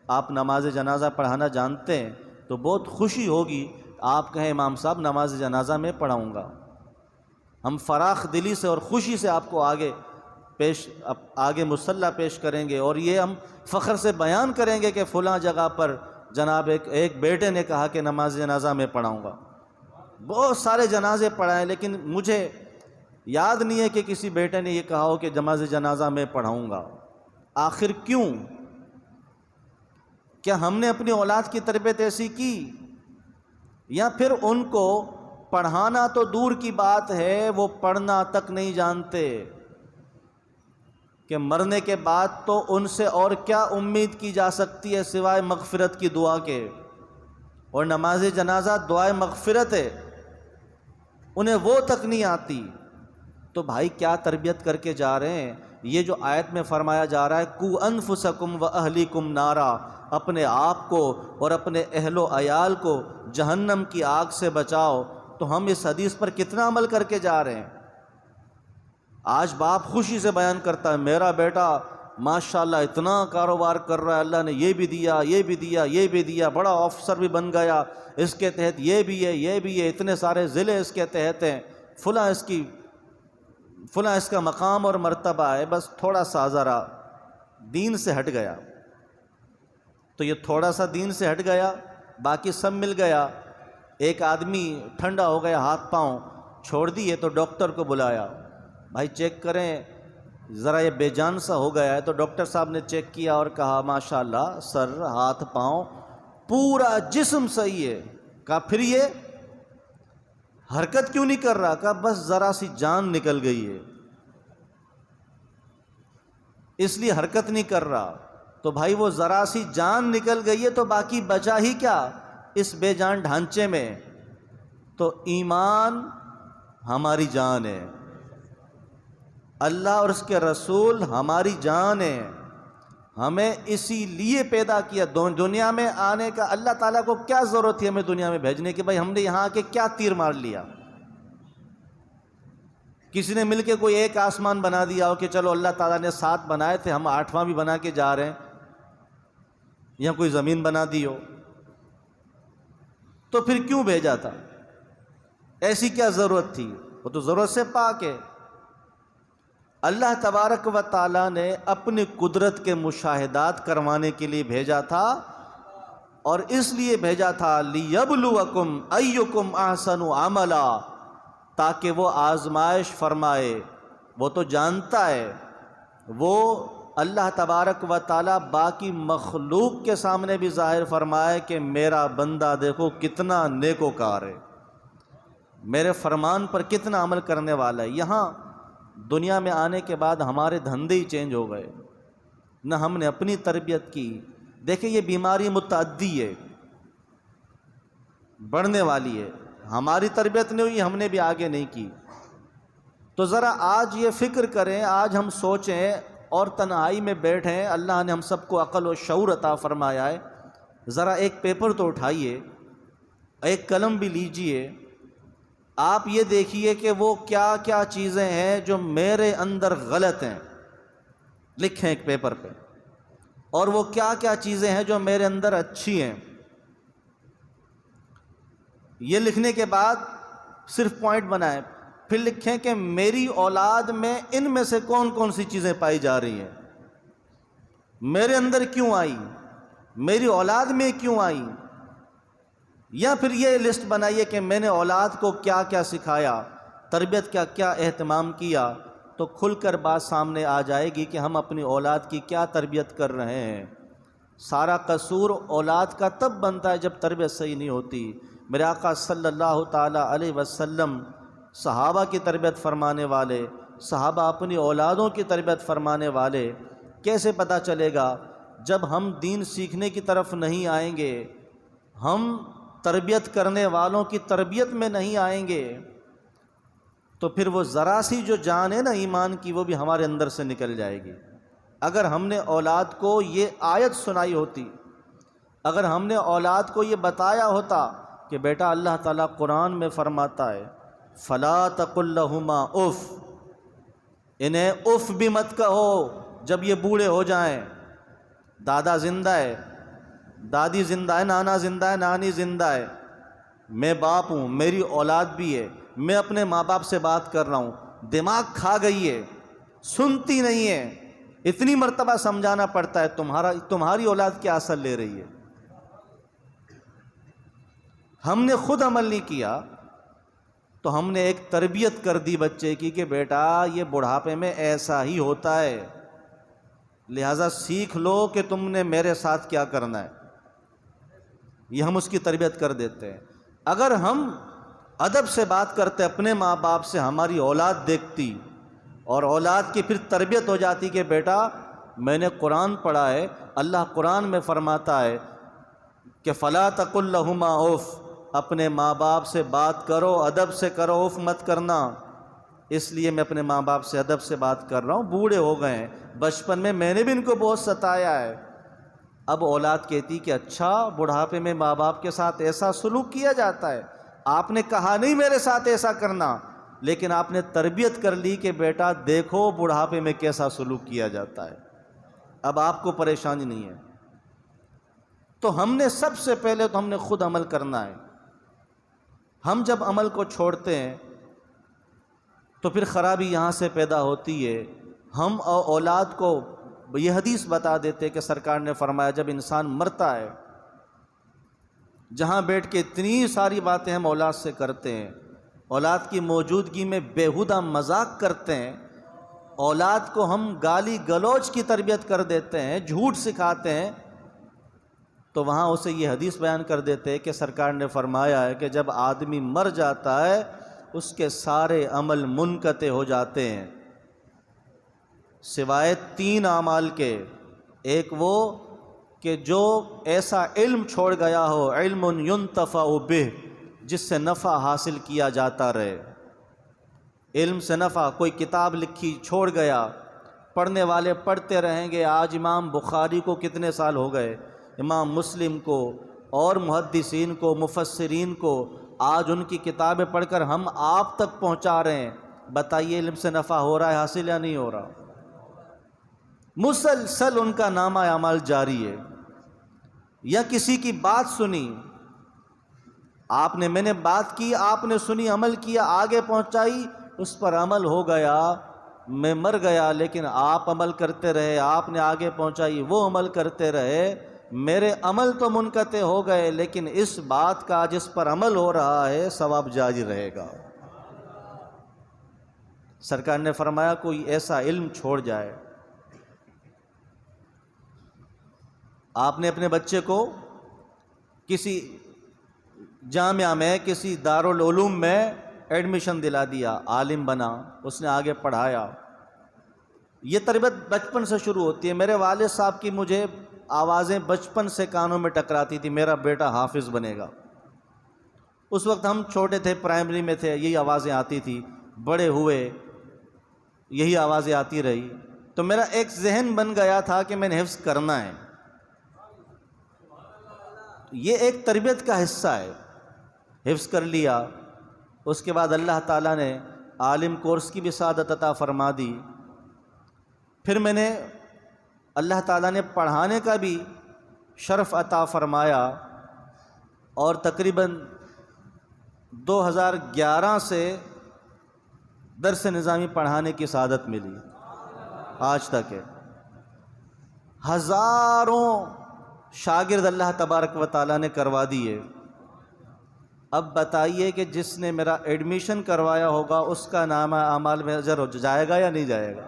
آپ نماز جنازہ پڑھانا جانتے ہیں، تو بہت خوشی ہوگی آپ کہیں امام صاحب نماز جنازہ میں پڑھاؤں گا۔ ہم فراخ دلی سے اور خوشی سے آپ کو آگے مصلی پیش کریں گے، اور یہ ہم فخر سے بیان کریں گے کہ فلاں جگہ پر جناب ایک بیٹے نے کہا کہ نماز جنازہ میں پڑھاؤں گا۔ بہت سارے جنازے پڑھائے، لیکن مجھے یاد نہیں ہے کہ کسی بیٹے نے یہ کہا ہو کہ نماز جنازہ میں پڑھاؤں گا۔ آخر کیوں؟ کیا ہم نے اپنی اولاد کی تربیت ایسی کی، یا پھر ان کو پڑھانا تو دور کی بات ہے، وہ پڑھنا تک نہیں جانتے کہ مرنے کے بعد تو ان سے اور کیا امید کی جا سکتی ہے سوائے مغفرت کی دعا کے، اور نماز جنازہ دعائے مغفرت ہے، انہیں وہ تک نہیں آتی۔ تو بھائی کیا تربیت کر کے جا رہے ہیں؟ یہ جو آیت میں فرمایا جا رہا ہے قُوا أَنفُسَكُمْ وَأَهْلِكُمْ نَارًا، اپنے آپ کو اور اپنے اہل و عیال کو جہنم کی آگ سے بچاؤ، تو ہم اس حدیث پر کتنا عمل کر کے جا رہے ہیں؟ آج باپ خوشی سے بیان کرتا ہے میرا بیٹا ماشاءاللہ اتنا کاروبار کر رہا ہے، اللہ نے یہ بھی دیا، یہ بھی دیا، یہ بھی دیا، بڑا آفیسر بھی بن گیا، اس کے تحت یہ بھی ہے، یہ بھی ہے، اتنے سارے ضلع اس کے تحت ہیں، فلاں اس کا مقام اور مرتبہ ہے۔ بس تھوڑا سا ذرا دین سے ہٹ گیا، تو یہ تھوڑا سا دین سے ہٹ گیا، باقی سب مل گیا۔ ایک آدمی ٹھنڈا ہو گیا، ہاتھ پاؤں چھوڑ دیے، تو ڈاکٹر کو بلایا، بھائی چیک کریں ذرا یہ بے جان سا ہو گیا ہے۔ تو ڈاکٹر صاحب نے چیک کیا اور کہا ماشاءاللہ سر، ہاتھ پاؤں پورا جسم صحیح ہے۔ کہا پھر یہ حرکت کیوں نہیں کر رہا؟ کہا بس ذرا سی جان نکل گئی ہے اس لیے حرکت نہیں کر رہا۔ تو بھائی وہ ذرا سی جان نکل گئی ہے تو باقی بچا ہی کیا اس بے جان ڈھانچے میں؟ تو ایمان ہماری جان ہے، اللہ اور اس کے رسول ہماری جان ہے۔ ہمیں اسی لیے پیدا کیا. دنیا میں آنے کا اللہ تعالیٰ کو کیا ضرورت تھی ہمیں دنیا میں بھیجنے کی؟ بھائی ہم نے یہاں آ کے کیا تیر مار لیا؟ کسی نے مل کے کوئی ایک آسمان بنا دیا ہو کہ چلو اللہ تعالیٰ نے 7 بنائے تھے ہم 8واں بھی بنا کے جا رہے ہیں، یا کوئی زمین بنا دی ہو، تو پھر کیوں بھیجا تھا؟ ایسی کیا ضرورت تھی؟ وہ تو ضرورت سے پاک ہے. اللہ تبارک و تعالیٰ نے اپنی قدرت کے مشاہدات کروانے کے لیے بھیجا تھا، اور اس لیے بھیجا تھا لِيَبْلُوَكُمْ أَيُّكُمْ أَحْسَنُ عَمَلًا، تاکہ وہ آزمائش فرمائے. وہ تو جانتا ہے، وہ اللہ تبارک و تعالیٰ باقی مخلوق کے سامنے بھی ظاہر فرمائے کہ میرا بندہ دیکھو کتنا نیکوکار ہے، میرے فرمان پر کتنا عمل کرنے والا ہے. یہاں دنیا میں آنے کے بعد ہمارے دھندے ہی چینج ہو گئے، نہ ہم نے اپنی تربیت کی. دیکھیں یہ بیماری متعدی ہے، بڑھنے والی ہے. ہماری تربیت نہیں ہوئی، ہم نے بھی آگے نہیں کی. تو ذرا آج یہ فکر کریں، آج ہم سوچیں اور تنہائی میں بیٹھیں. اللہ نے ہم سب کو عقل و شعور عطا فرمایا ہے. ذرا ایک پیپر تو اٹھائیے، ایک قلم بھی لیجئے. آپ یہ دیکھیے کہ وہ کیا کیا چیزیں ہیں جو میرے اندر غلط ہیں، لکھیں ایک پیپر پہ. اور وہ کیا کیا چیزیں ہیں جو میرے اندر اچھی ہیں. یہ لکھنے کے بعد صرف پوائنٹ بنائیں، پھر لکھیں کہ میری اولاد میں ان میں سے کون کون سی چیزیں پائی جا رہی ہیں، میرے اندر کیوں آئی، میری اولاد میں کیوں آئی. یا پھر یہ لسٹ بنائیے کہ میں نے اولاد کو کیا کیا سکھایا، تربیت کا کیا اہتمام کیا. تو کھل کر بات سامنے آ جائے گی کہ ہم اپنی اولاد کی کیا تربیت کر رہے ہیں. سارا قصور اولاد کا تب بنتا ہے جب تربیت صحیح نہیں ہوتی. میرے آقا صلی اللہ تعالی علیہ وسلم صحابہ کی تربیت فرمانے والے، صحابہ اپنی اولادوں کی تربیت فرمانے والے. کیسے پتہ چلے گا؟ جب ہم دین سیکھنے کی طرف نہیں آئیں گے، ہم تربیت کرنے والوں کی تربیت میں نہیں آئیں گے، تو پھر وہ ذرا سی جو جان ہے نا ایمان کی، وہ بھی ہمارے اندر سے نکل جائے گی. اگر ہم نے اولاد کو یہ آیت سنائی ہوتی، اگر ہم نے اولاد کو یہ بتایا ہوتا کہ بیٹا اللہ تعالیٰ قرآن میں فرماتا ہے فَلَا تَقُلْ لَهُمَا اُف، انہیں اف بھی مت کہو جب یہ بوڑھے ہو جائیں. دادا زندہ ہے، دادی زندہ ہے، نانا زندہ ہے، نانی زندہ ہے، میں باپ ہوں، میری اولاد بھی ہے، میں اپنے ماں باپ سے بات کر رہا ہوں، دماغ کھا گئی ہے، سنتی نہیں ہے. اتنی مرتبہ سمجھانا پڑتا ہے، تمہاری اولاد کیا اثر لے رہی ہے. ہم نے خود عمل نہیں کیا تو ہم نے ایک تربیت کر دی بچے کی کہ بیٹا یہ بڑھاپے میں ایسا ہی ہوتا ہے، لہٰذا سیکھ لو کہ تم نے میرے ساتھ کیا کرنا ہے. یہ ہم اس کی تربیت کر دیتے ہیں. اگر ہم ادب سے بات کرتے اپنے ماں باپ سے، ہماری اولاد دیکھتی اور اولاد کی پھر تربیت ہو جاتی کہ بیٹا میں نے قرآن پڑھا ہے، اللہ قرآن میں فرماتا ہے کہ فَلَا تَقُلْ لَهُمَا اُف، اپنے ماں باپ سے بات کرو، ادب سے کرو، اف مت کرنا. اس لیے میں اپنے ماں باپ سے ادب سے بات کر رہا ہوں، بوڑھے ہو گئے ہیں، بچپن میں نے بھی ان کو بہت ستایا ہے. اب اولاد کہتی کہ اچھا بڑھاپے میں ماں باپ کے ساتھ ایسا سلوک کیا جاتا ہے، آپ نے کہا نہیں میرے ساتھ ایسا کرنا، لیکن آپ نے تربیت کر لی کہ بیٹا دیکھو بڑھاپے میں کیسا سلوک کیا جاتا ہے. اب آپ کو پریشانی نہیں ہے. تو ہم نے سب سے پہلے تو ہم نے خود عمل کرنا ہے. ہم جب عمل کو چھوڑتے ہیں تو پھر خرابی یہاں سے پیدا ہوتی ہے. ہم اولاد کو یہ حدیث بتا دیتے کہ سرکار نے فرمایا جب انسان مرتا ہے، جہاں بیٹھ کے اتنی ساری باتیں ہم اولاد سے کرتے ہیں، اولاد کی موجودگی میں بیہودہ مذاق کرتے ہیں، اولاد کو ہم گالی گلوچ کی تربیت کر دیتے ہیں، جھوٹ سکھاتے ہیں، تو وہاں اسے یہ حدیث بیان کر دیتے کہ سرکار نے فرمایا ہے کہ جب آدمی مر جاتا ہے اس کے سارے عمل منقطع ہو جاتے ہیں سوائے 3 اعمال کے. ایک وہ کہ جو ایسا علم چھوڑ گیا ہو، علم ينتفع به، جس سے نفع حاصل کیا جاتا رہے. علم سے نفع، کوئی کتاب لکھی چھوڑ گیا، پڑھنے والے پڑھتے رہیں گے۔ آج امام بخاری کو کتنے سال ہو گئے، امام مسلم کو اور محدثین کو، مفسرین کو، آج ان کی کتابیں پڑھ کر ہم آپ تک پہنچا رہے ہیں۔ بتائیے علم سے نفع ہو رہا ہے حاصل یا نہیں ہو رہا؟ مسلسل ان کا نامہ اعمال جاری ہے۔ یا کسی کی بات سنی آپ نے، میں نے بات کی، آپ نے سنی، عمل کیا، آگے پہنچائی، اس پر عمل ہو گیا، میں مر گیا لیکن آپ عمل کرتے رہے، آپ نے آگے پہنچائی، وہ عمل کرتے رہے، میرے عمل تو منقطع ہو گئے لیکن اس بات کا جس پر عمل ہو رہا ہے ثواب جاری رہے گا۔ سرکار نے فرمایا کوئی ایسا علم چھوڑ جائے، آپ نے اپنے بچے کو کسی جامعہ میں، کسی دارالعلوم میں ایڈمیشن دلا دیا، عالم بنا، اس نے آگے پڑھایا، یہ تربیت بچپن سے شروع ہوتی ہے۔ میرے والد صاحب کی مجھے آوازیں بچپن سے کانوں میں ٹکراتی تھی، میرا بیٹا حافظ بنے گا۔ اس وقت ہم چھوٹے تھے، پرائمری میں تھے، یہی آوازیں آتی تھی، بڑے ہوئے یہی آوازیں آتی رہی، تو میرا ایک ذہن بن گیا تھا کہ میں نے حفظ کرنا ہے۔ یہ ایک تربیت کا حصہ ہے، حفظ کر لیا۔ اس کے بعد اللہ تعالیٰ نے عالم کورس کی بھی سعادت عطا فرما دی۔ پھر میں نے، اللہ تعالیٰ نے پڑھانے کا بھی شرف عطا فرمایا، اور تقریباً 2011 سے درس نظامی پڑھانے کی سعادت ملی، آج تک ہے۔ ہزاروں شاگرد اللہ تبارک و تعالیٰ نے کروا دیے۔ اب بتائیے کہ جس نے میرا ایڈمیشن کروایا ہوگا اس کا نامہ اعمال میں اجر جائے گا یا نہیں جائے گا؟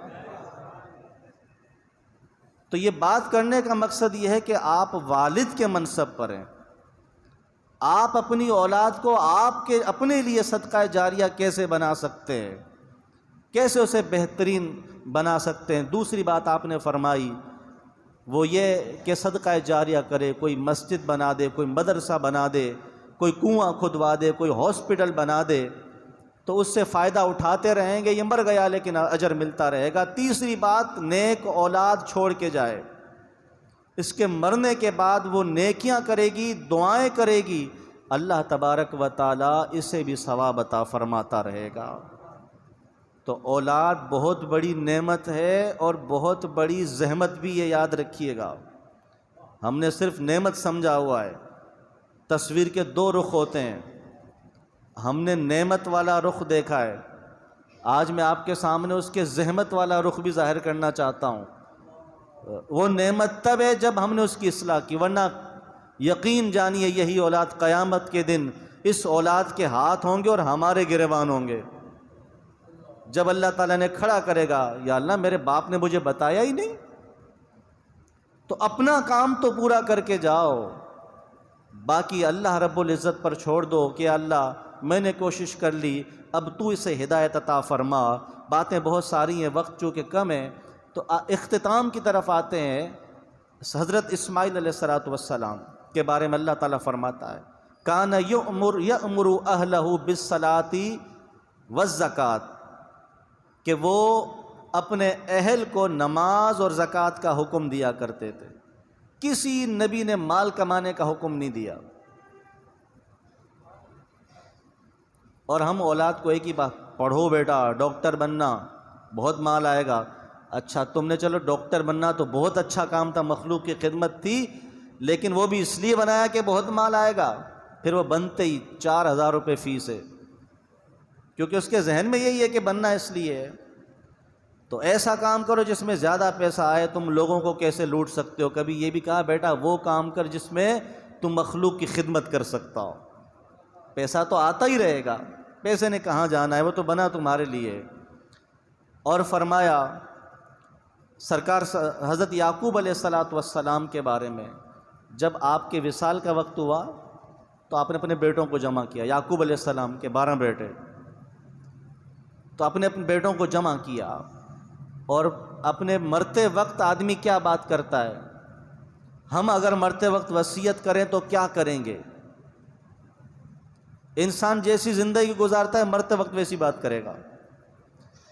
تو یہ بات کرنے کا مقصد یہ ہے کہ آپ والد کے منصب پر ہیں، آپ اپنی اولاد کو آپ کے اپنے لیے صدقہ جاریہ کیسے بنا سکتے ہیں، کیسے اسے بہترین بنا سکتے ہیں۔ دوسری بات آپ نے فرمائی وہ یہ کہ صدقہ جاریہ کرے، کوئی مسجد بنا دے، کوئی مدرسہ بنا دے، کوئی کنواں کھدوا دے، کوئی ہاسپٹل بنا دے، تو اس سے فائدہ اٹھاتے رہیں گے، یہ مر گیا لیکن اجر ملتا رہے گا۔ تیسری بات، نیک اولاد چھوڑ کے جائے، اس کے مرنے کے بعد وہ نیکیاں کرے گی، دعائیں کرے گی، اللہ تبارک و تعالیٰ اسے بھی ثواب عطا فرماتا رہے گا۔ تو اولاد بہت بڑی نعمت ہے اور بہت بڑی زحمت بھی، یہ یاد رکھیے گا۔ ہم نے صرف نعمت سمجھا ہوا ہے۔ تصویر کے دو رخ ہوتے ہیں، ہم نے نعمت والا رخ دیکھا ہے، آج میں آپ کے سامنے اس کے زحمت والا رخ بھی ظاہر کرنا چاہتا ہوں۔ وہ نعمت تب ہے جب ہم نے اس کی اصلاح کی، ورنہ یقین جانیے یہی اولاد قیامت کے دن اس اولاد کے ہاتھ ہوں گے اور ہمارے گریبان ہوں گے۔ جب اللہ تعالیٰ نے کھڑا کرے گا، یا اللہ میرے باپ نے مجھے بتایا ہی نہیں، تو اپنا کام تو پورا کر کے جاؤ، باقی اللہ رب العزت پر چھوڑ دو کہ اللہ میں نے کوشش کر لی، اب تو اسے ہدایت عطا فرما۔ باتیں بہت ساری ہیں، وقت چونکہ کم ہے، تو اختتام کی طرف آتے ہیں۔ حضرت اسماعیل علیہ السلام کے بارے میں اللہ تعالیٰ فرماتا ہے کان یأمر اہلہ بالصلاۃ والزکوٰۃ، کہ وہ اپنے اہل کو نماز اور زکوٰۃ کا حکم دیا کرتے تھے۔ کسی نبی نے مال کمانے کا حکم نہیں دیا۔ اور ہم اولاد کو ایک ہی بات، پڑھو بیٹا، ڈاکٹر بننا، بہت مال آئے گا۔ اچھا تم نے، چلو ڈاکٹر بننا تو بہت اچھا کام تھا، مخلوق کی خدمت تھی، لیکن وہ بھی اس لیے بنایا کہ بہت مال آئے گا، پھر وہ بنتے ہی 4000 روپے فیس ہے، کیونکہ اس کے ذہن میں یہی ہے کہ بننا اس لیے ہے۔ تو ایسا کام کرو جس میں زیادہ پیسہ آئے، تم لوگوں کو کیسے لوٹ سکتے ہو۔ کبھی یہ بھی کہا بیٹا وہ کام کر جس میں تم مخلوق کی خدمت کر سکتا ہو، پیسہ تو آتا ہی رہے گا، پیسے نے کہاں جانا ہے، وہ تو بنا تمہارے لیے۔ اور فرمایا سرکار حضرت یعقوب علیہ السلام کے بارے میں، جب آپ کے وصال کا وقت ہوا تو آپ نے اپنے بیٹوں کو جمع کیا، یعقوب علیہ السلام کے 12 بیٹے، تو اپنے بیٹوں کو جمع کیا۔ اور اپنے مرتے وقت آدمی کیا بات کرتا ہے، ہم اگر مرتے وقت وصیت کریں تو کیا کریں گے؟ انسان جیسی زندگی گزارتا ہے مرتے وقت ویسی بات کرے گا۔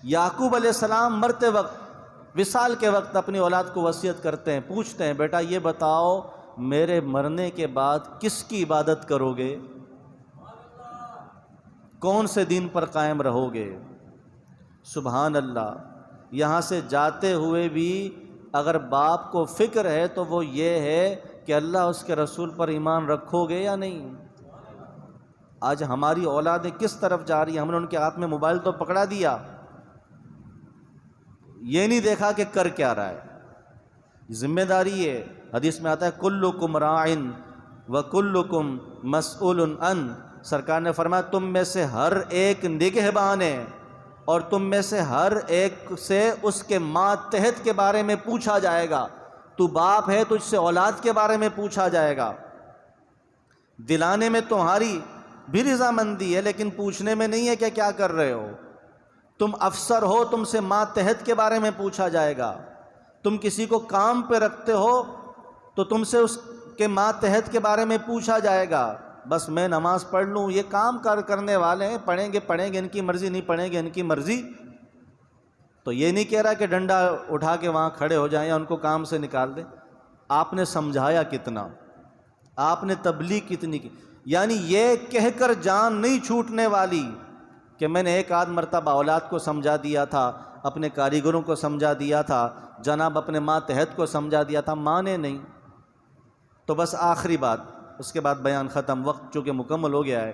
یعقوب علیہ السلام مرتے وقت وصال کے وقت اپنی اولاد کو وصیت کرتے ہیں، پوچھتے ہیں بیٹا یہ بتاؤ میرے مرنے کے بعد کس کی عبادت کرو گے، کون سے دین پر قائم رہو گے؟ سبحان اللہ، یہاں سے جاتے ہوئے بھی اگر باپ کو فکر ہے تو وہ یہ ہے کہ اللہ اس کے رسول پر ایمان رکھو گے یا نہیں۔ آج ہماری اولادیں کس طرف جا رہی ہیں؟ ہم نے ان کے ہاتھ میں موبائل تو پکڑا دیا، یہ نہیں دیکھا کہ کر کیا رہا ہے۔ ذمہ داری ہے، حدیث میں آتا ہے کلکم راعن وکلکم مسئول عن، سرکار نے فرمایا تم میں سے ہر ایک نگہبان ہے اور تم میں سے ہر ایک سے اس کے ماتحت کے بارے میں پوچھا جائے گا۔ تو باپ ہے تجھ سے اولاد کے بارے میں پوچھا جائے گا۔ دلانے میں تمہاری بھی رضامندی ہے لیکن پوچھنے میں نہیں ہے کہ کیا کر رہے ہو۔ تم افسر ہو، تم سے ماتحت کے بارے میں پوچھا جائے گا۔ تم کسی کو کام پہ رکھتے ہو تو تم سے اس کے ماتحت کے بارے میں پوچھا جائے گا۔ بس میں نماز پڑھ لوں، یہ کام کرنے والے ہیں، پڑھیں گے ان کی مرضی، نہیں پڑھیں گے ان کی مرضی۔ تو یہ نہیں کہہ رہا کہ ڈنڈا اٹھا کے وہاں کھڑے ہو جائیں یا ان کو کام سے نکال دیں۔ آپ نے سمجھایا کتنا، آپ نے تبلیغ کتنی کی، یعنی یہ کہہ کر جان نہیں چھوٹنے والی کہ میں نے ایک آدھ مرتبہ اولاد کو سمجھا دیا تھا، اپنے کاریگروں کو سمجھا دیا تھا، جناب اپنے ماتحت کو سمجھا دیا تھا، مانے نہیں۔ تو بس آخری بات، اس کے بعد بیان ختم، وقت چونکہ مکمل ہو گیا ہے۔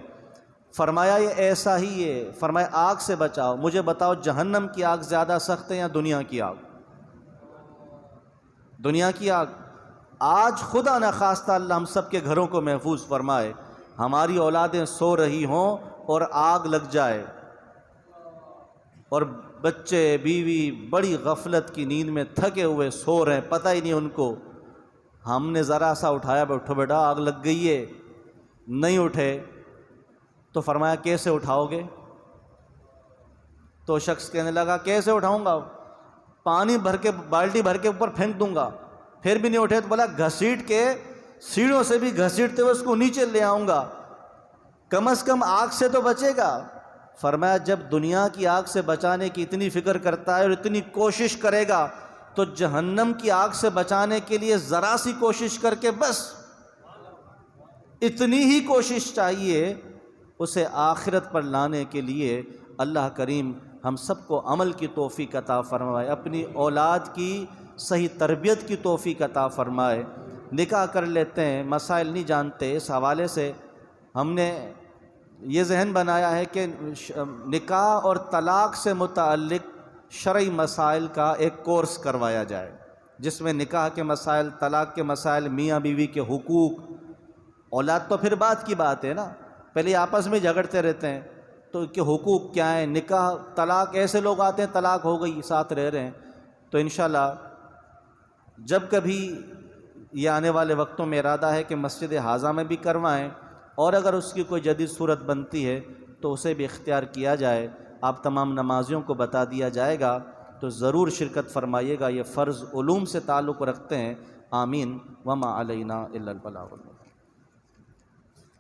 فرمایا یہ ایسا ہی ہے، فرمایا آگ سے بچاؤ، مجھے بتاؤ جہنم کی آگ زیادہ سخت ہے یا دنیا کی آگ؟ دنیا کی آگ۔ آج خدا نخواستہ اللہ ہم سب کے گھروں کو محفوظ فرمائے، ہماری اولادیں سو رہی ہوں اور آگ لگ جائے اور بچے بیوی بڑی غفلت کی نیند میں تھکے ہوئے سو رہے ہیں، پتہ ہی نہیں ان کو، ہم نے ذرا سا اٹھایا اٹھو بیٹا آگ لگ گئی ہے، نہیں اٹھے تو فرمایا کیسے اٹھاؤ گے؟ تو شخص کہنے لگا کیسے اٹھاؤں گا، پانی بھر کے بالٹی بھر کے اوپر پھینک دوں گا، پھر بھی نہیں اٹھے تو بولا گھسیٹ کے سیڑھوں سے بھی گھسیٹتے ہوئے اس کو نیچے لے آؤں گا، کم از کم آگ سے تو بچے گا۔ فرمایا جب دنیا کی آگ سے بچانے کی اتنی فکر کرتا ہے اور اتنی کوشش کرے گا تو جہنم کی آگ سے بچانے کے لیے ذرا سی کوشش کر کے بس اتنی ہی کوشش چاہیے اسے آخرت پر لانے کے لیے۔ اللہ کریم ہم سب کو عمل کی توفیق عطا فرمائے، اپنی اولاد کی صحیح تربیت کی توفیق عطا فرمائے۔ نکاح کر لیتے ہیں، مسائل نہیں جانتے، اس حوالے سے ہم نے یہ ذہن بنایا ہے کہ نکاح اور طلاق سے متعلق شرعی مسائل کا ایک کورس کروایا جائے، جس میں نکاح کے مسائل، طلاق کے مسائل، میاں بیوی کے حقوق، اولاد تو پھر بات کی بات ہے نا، پہلے آپس میں جھگڑتے رہتے ہیں تو کہ حقوق کیا ہیں، نکاح طلاق، ایسے لوگ آتے ہیں طلاق ہو گئی ساتھ رہ رہے ہیں۔ تو انشاءاللہ جب کبھی یہ آنے والے وقتوں میں ارادہ ہے کہ مسجد حاضہ میں بھی کروائیں، اور اگر اس کی کوئی جدید صورت بنتی ہے تو اسے بھی اختیار کیا جائے، آپ تمام نمازیوں کو بتا دیا جائے گا، تو ضرور شرکت فرمائیے گا، یہ فرض علوم سے تعلق رکھتے ہیں۔ آمین۔ وما علینا الا البلاغ المبین۔